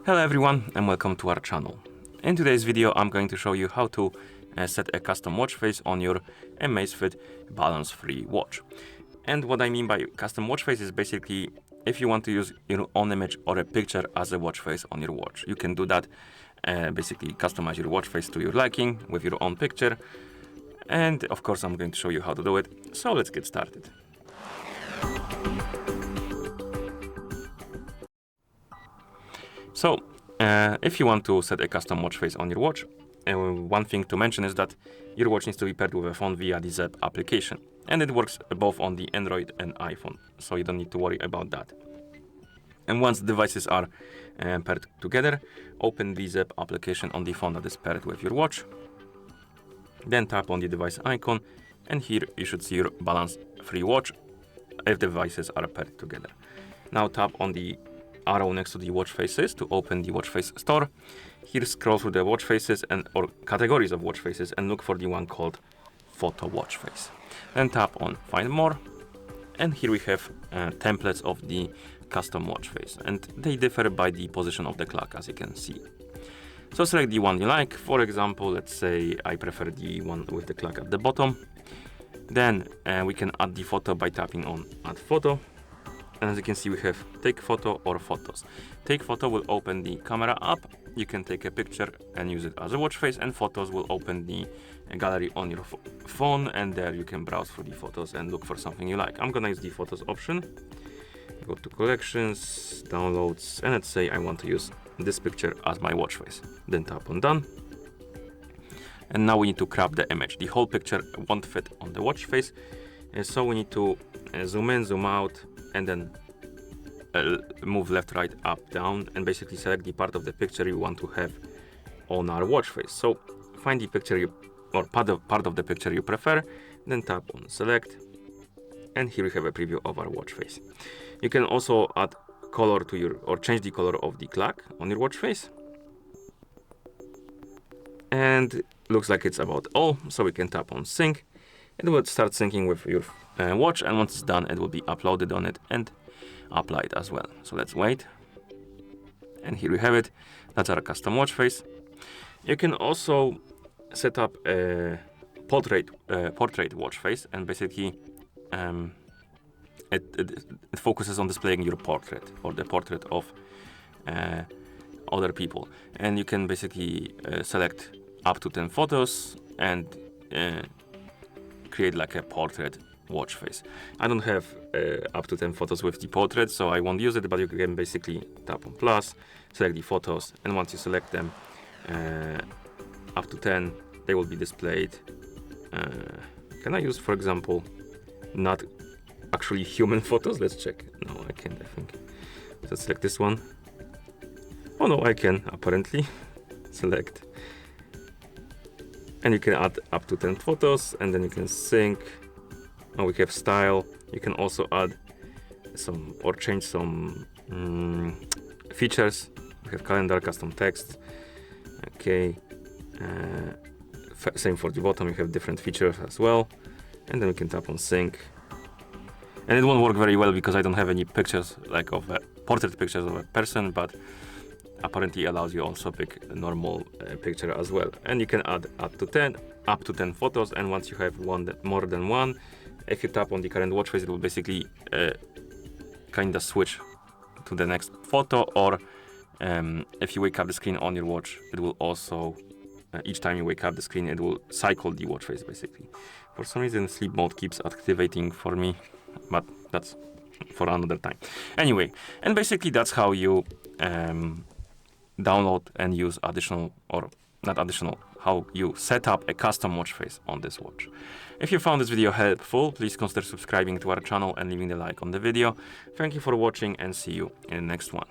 Hello everyone and welcome to our channel. In today's video I'm going to show you how to set a custom watch face on your AMAZFIT Balance free watch. And what I mean by custom watch face is basically if you want to use your own image or a picture as a watch face on your watch. You can do that, basically customize your watch face to your liking with your own picture. And of course I'm going to show you how to do it, so let's get started. So, if you want to set a custom watch face on your watch, one thing to mention is that your watch needs to be paired with a phone via the Zepp application. And it works both on the Android and iPhone, so you don't need to worry about that. And once the devices are paired together, open the Zepp application on the phone that is paired with your watch. Then tap on the device icon, and here you should see your Balance free watch if the devices are paired together. Now tap on the arrow next to the watch faces to open the watch face store. Here scroll through the watch faces or categories of watch faces and look for the one called photo watch face. Then tap on find more, and here we have templates of the custom watch face, and they differ by the position of the clock, as you can see. So select the one you like. For example, let's say I prefer the one with the clock at the bottom. Then we can add the photo by tapping on add photo. And as you can see, we have take photo or photos. Take photo will open the camera app. You can take a picture and use it as a watch face, and photos will open the gallery on your phone, and there you can browse through the photos and look for something you like. I'm gonna use the photos option. Go to collections, downloads, and let's say I want to use this picture as my watch face. Then tap on done. And now we need to crop the image. The whole picture won't fit on the watch face, so we need to zoom in, zoom out, and then move left, right, up, down, and basically select the part of the picture you want to have on our watch face. So find the picture or part of the picture you prefer, then tap on select, and here we have a preview of our watch face. You can also add color to or change the color of the clock on your watch face. And looks like it's about all, so we can tap on sync. It will start syncing with your watch, and once it's done, it will be uploaded on it and applied as well. So let's wait. And here we have it. That's our custom watch face. You can also set up a portrait watch face, and basically it focuses on displaying your portrait or the portrait of other people. And you can basically select up to 10 photos and create like a portrait watch face. I don't have up to 10 photos with the portrait, so I won't use it, but you can basically tap on plus, select the photos, and once you select them up to 10, they will be displayed. Can I use, for example, not actually human photos? Let's check. No, I can't, I think. Let's select this one. Oh no, I can, apparently. Select. And you can add up to 10 photos, and then you can sync. Oh, we have style. You can also add some or change some features. We have calendar, custom text. Okay. Same for the bottom. You have different features as well. And then we can tap on sync. And it won't work very well because I don't have any pictures like of portrait pictures of a person, but apparently allows you also pick a normal picture as well. And you can add up to 10 photos, and once you have more than one, if you tap on the current watch face, it will basically kind of switch to the next photo, or if you wake up the screen on your watch, it will also each time you wake up the screen, it will cycle the watch face basically. For some reason sleep mode keeps activating for me, but that's for another time. Anyway, and basically that's how you download and use how you set up a custom watch face on this watch. If you found this video helpful, please consider subscribing to our channel and leaving a like on the video. Thank you for watching, and see you in the next one.